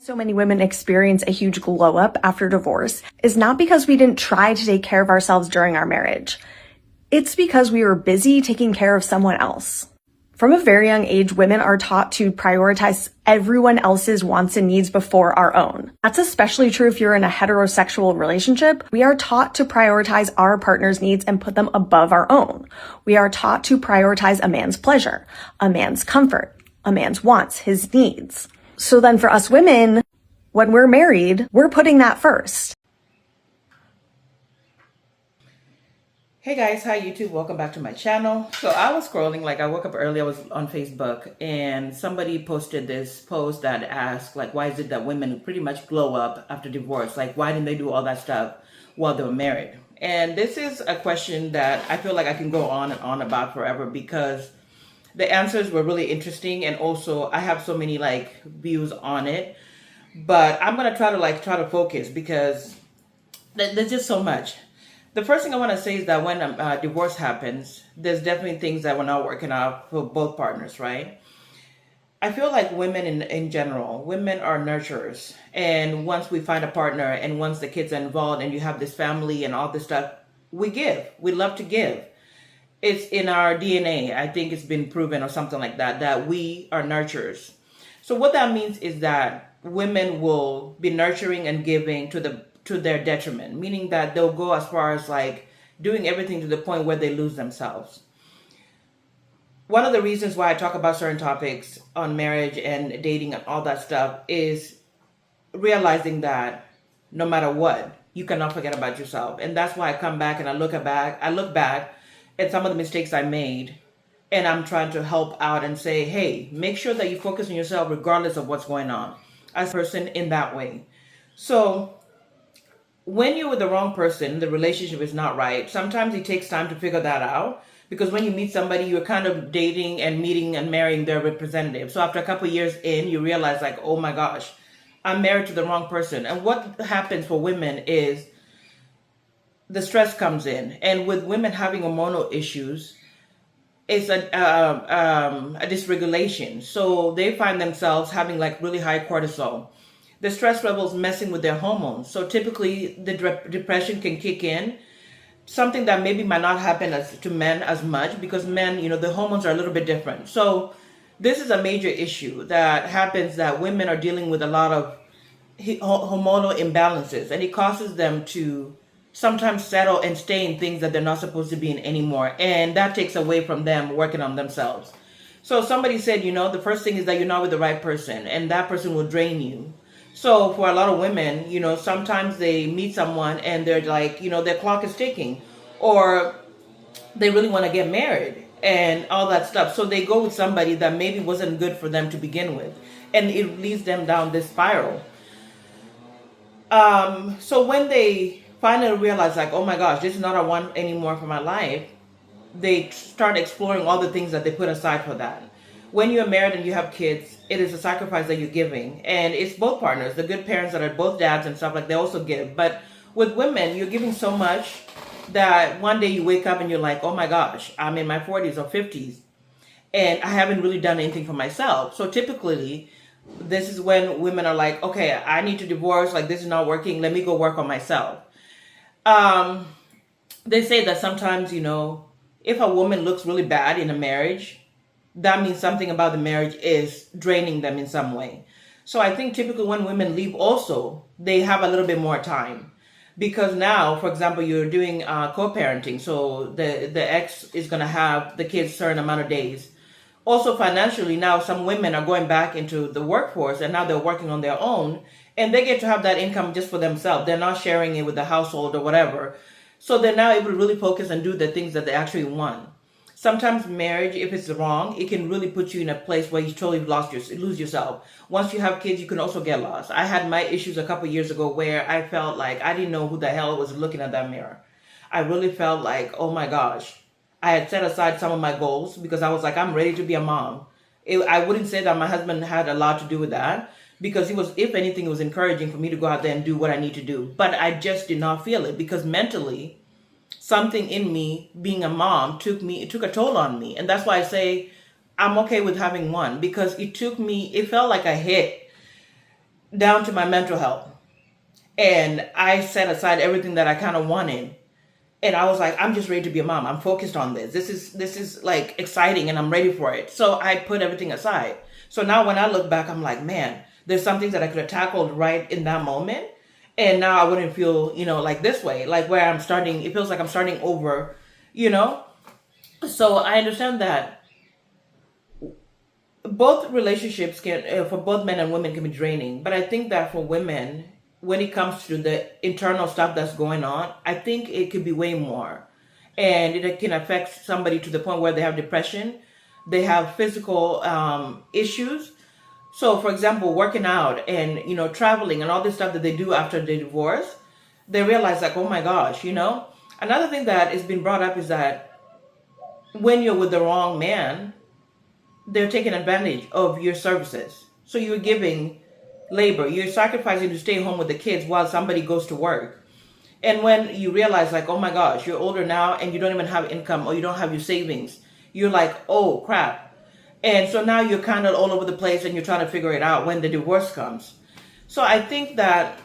So many women experience a huge glow up after divorce is not because we didn't try to take care of ourselves during our marriage. It's because we were busy taking care of someone else. From a very young age, women are taught to prioritize everyone else's wants and needs before our own. That's especially true if you're in a heterosexual relationship. We are taught to prioritize our partner's needs and put them above our own. We are taught to prioritize a man's pleasure, a man's comfort, a man's wants, his needs. So then for us women, when we're married, we're putting that first. Hey guys, hi YouTube, welcome back to my channel. So I was scrolling, I woke up early, I was on Facebook, and somebody posted this post that asked, why is it that women pretty much glow up after divorce? Why didn't they do all that stuff while they were married? And this is a question that I feel like I can go on and on about forever because the answers were really interesting, and also I have so many views on it. But I'm gonna try to focus because there's just so much. The first thing I want to say is that when divorce happens, there's definitely things that were not working out for both partners, right? I feel like women in general, women are nurturers. And once we find a partner and once the kids are involved and you have this family and all this stuff, we give. We love to give. It's in our DNA. I think it's been proven or something like that, that we are nurturers. So what that means is that women will be nurturing and giving to their detriment, meaning that they'll go as far as doing everything to the point where they lose themselves. One of the reasons why I talk about certain topics on marriage and dating and all that stuff is realizing that no matter what, you cannot forget about yourself. And that's why I come back and I look back at some of the mistakes I made, and I'm trying to help out and say, hey, make sure that you focus on yourself regardless of what's going on as a person in that way. So when you're with the wrong person, the relationship is not right. Sometimes it takes time to figure that out, because when you meet somebody, you're kind of dating and meeting and marrying their representative. So after a couple of years in, you realize oh my gosh, I'm married to the wrong person. And what happens for women is the stress comes in. And with women having hormonal issues, it's a dysregulation. So they find themselves having really high cortisol. The stress levels messing with their hormones. So typically the depression can kick in, something that maybe might not happen to men as much, because men, the hormones are a little bit different. So this is a major issue that happens, that women are dealing with a lot of hormonal imbalances, and it causes them to sometimes settle and stay in things that they're not supposed to be in anymore. And that takes away from them working on themselves. So somebody said, the first thing is that you're not with the right person, and that person will drain you. So for a lot of women, sometimes they meet someone and they're their clock is ticking, or they really want to get married and all that stuff. So they go with somebody that maybe wasn't good for them to begin with, and it leads them down this spiral. So when they finally realize oh my gosh, this is not what I want anymore for my life, they start exploring all the things that they put aside for that. When you're married and you have kids, it is a sacrifice that you're giving. And it's both partners, the good parents that are both dads and stuff, they also give. But with women, you're giving so much that one day you wake up and you're oh my gosh, I'm in my 40s or 50s and I haven't really done anything for myself. So typically, this is when women are okay, I need to divorce, this is not working, let me go work on myself. They say that sometimes, if a woman looks really bad in a marriage, that means something about the marriage is draining them in some way. So I think typically when women leave also, they have a little bit more time. Because now, for example, you're doing co-parenting. So the ex is going to have the kids a certain amount of days. Also financially, now some women are going back into the workforce and now they're working on their own. And they get to have that income just for themselves. They're not sharing it with the household or whatever. So they're now able to really focus and do the things that they actually want. Sometimes marriage, if it's wrong, it can really put you in a place where you totally lose yourself. Once you have kids, you can also get lost. I had my issues a couple years ago where I felt I didn't know who the hell was looking at that mirror. I really felt oh my gosh. I had set aside some of my goals because I was I'm ready to be a mom. I wouldn't say that my husband had a lot to do with that, because he was, if anything, it was encouraging for me to go out there and do what I need to do. But I just did not feel it, because mentally, something in me, being a mom, took a toll on me. And that's why I say I'm okay with having one, because it felt like a hit down to my mental health. And I set aside everything that I kind of wanted. And I was like, I'm just ready to be a mom. I'm focused on this. This is like exciting and I'm ready for it. So I put everything aside. So now when I look back, I'm like, man, there's some things that I could have tackled right in that moment. And now I wouldn't feel, like this way, like where I'm starting, it feels like I'm starting over, you know? So I understand that both relationships can, for both men and women, can be draining. But I think that for women, when it comes to the internal stuff that's going on, I think it could be way more. And it can affect somebody to the point where they have depression, they have physical issues. So, for example, working out and, traveling and all this stuff that they do after they divorce, they realize like, oh my gosh, Another thing that has been brought up is that when you're with the wrong man, they're taking advantage of your services. So you're giving labor, you're sacrificing to stay home with the kids while somebody goes to work. And when you realize like, oh my gosh, you're older now and you don't even have income or you don't have your savings, you're like, oh crap. And so now you're kind of all over the place and you're trying to figure it out when the divorce comes. So I think that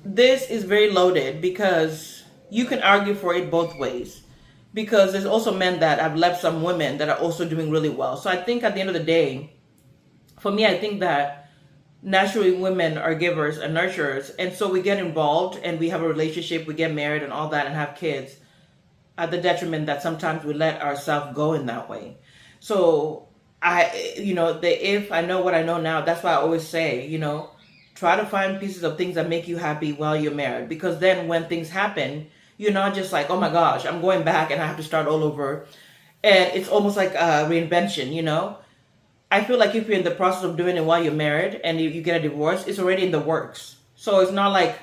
this is very loaded because you can argue for it both ways. Because there's also men that have left some women that are also doing really well. So I think at the end of the day, for me, I think that naturally women are givers and nurturers. And so we get involved and we have a relationship, we get married and all that and have kids at the detriment that sometimes we let ourselves go in that way. So if I know what I know now, that's why I always say, try to find pieces of things that make you happy while you're married. Because then when things happen, you're not just like, oh my gosh, I'm going back and I have to start all over. And it's almost like a reinvention, I feel like if you're in the process of doing it while you're married and you get a divorce, it's already in the works. So it's not like,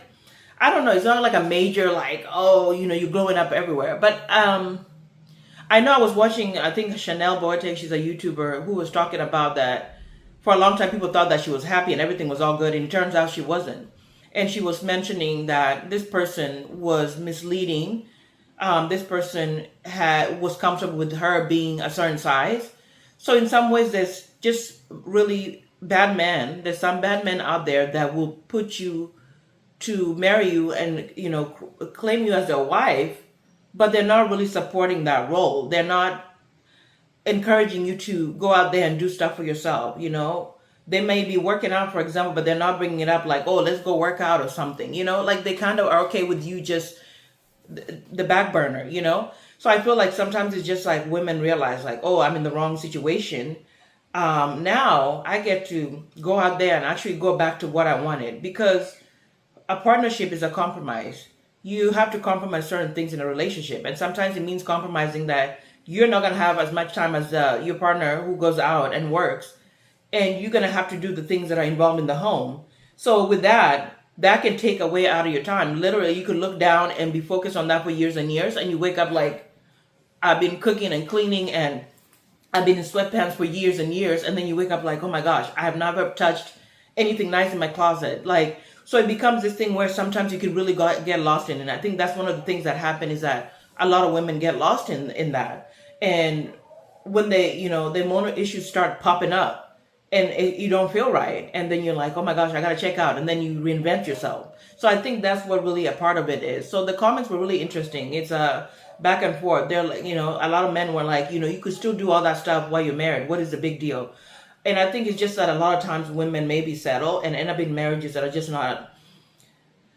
I don't know, it's not like a major like, oh, you're growing up everywhere. But I know I was watching, I think Chanel Boateng, she's a YouTuber who was talking about that. For a long time, people thought that she was happy and everything was all good. And it turns out she wasn't. And she was mentioning that this person was misleading. This person was comfortable with her being a certain size. So in some ways, there's just really bad men. There's some bad men out there that will put you to marry you and, claim you as their wife, but they're not really supporting that role. They're not encouraging you to go out there and do stuff for yourself, They may be working out, for example, but they're not bringing it up like, oh, let's go work out or something, Like they kind of are okay with you just the back burner, So I feel like sometimes it's just like women realize like, oh, I'm in the wrong situation. Now I get to go out there and actually go back to what I wanted, because a partnership is a compromise. You have to compromise certain things in a relationship. And sometimes it means compromising that you're not going to have as much time as your partner who goes out and works. And you're going to have to do the things that are involved in the home. So with that can take away out of your time. Literally, you could look down and be focused on that for years and years. And you wake up like, I've been cooking and cleaning and I've been in sweatpants for years and years. And then you wake up like, oh my gosh, I have never touched anything nice in my closet. Like, so it becomes this thing where sometimes you can really get lost in it. And I think that's one of the things that happen is that a lot of women get lost in that. And when they, the hormonal issues start popping up and you don't feel right. And then you're like, oh my gosh, I got to check out. And then you reinvent yourself. So I think that's what really a part of it is. So the comments were really interesting. It's a back and forth. They're like, a lot of men were like, you could still do all that stuff while you're married. What is the big deal? And I think it's just that a lot of times women maybe settle and end up in marriages that are just not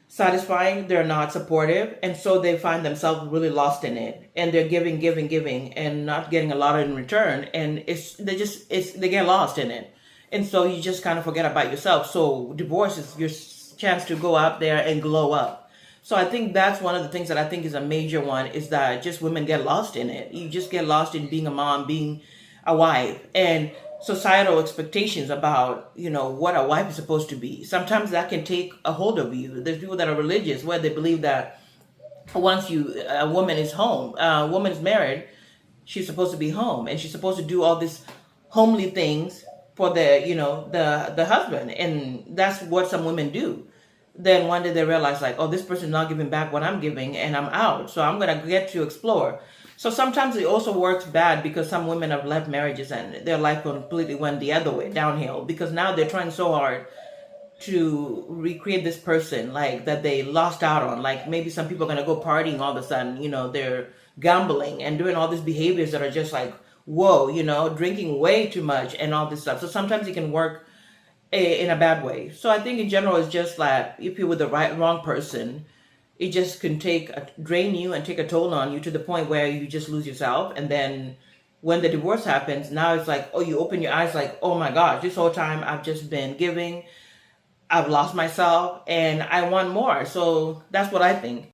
satisfying. They're not supportive. And so they find themselves really lost in it. And they're giving and not getting a lot in return. And they get lost in it. And so you just kind of forget about yourself. So divorce is your chance to go out there and glow up. So I think that's one of the things that I think is a major one, is that just women get lost in it. You just get lost in being a mom, being a wife, and societal expectations about, what a wife is supposed to be. Sometimes that can take a hold of you. There's people that are religious where they believe that once a woman is home, a woman is married, she's supposed to be home and she's supposed to do all these homely things for the husband. And that's what some women do. Then one day they realize like, oh, this person's not giving back what I'm giving and I'm out. So I'm going to get to explore. So sometimes it also works bad because some women have left marriages and their life completely went the other way, downhill, because now they're trying so hard to recreate this person like that they lost out on. Like maybe some people are gonna go partying all of a sudden, they're gambling and doing all these behaviors that are just like, whoa, drinking way too much and all this stuff. So sometimes it can work in a bad way. So I think in general it's just like if you're with the wrong person, it just can drain you and take a toll on you to the point where you just lose yourself. And then when the divorce happens, now it's like, oh, you open your eyes like, oh my gosh, this whole time I've just been giving, I've lost myself and I want more. So that's what I think.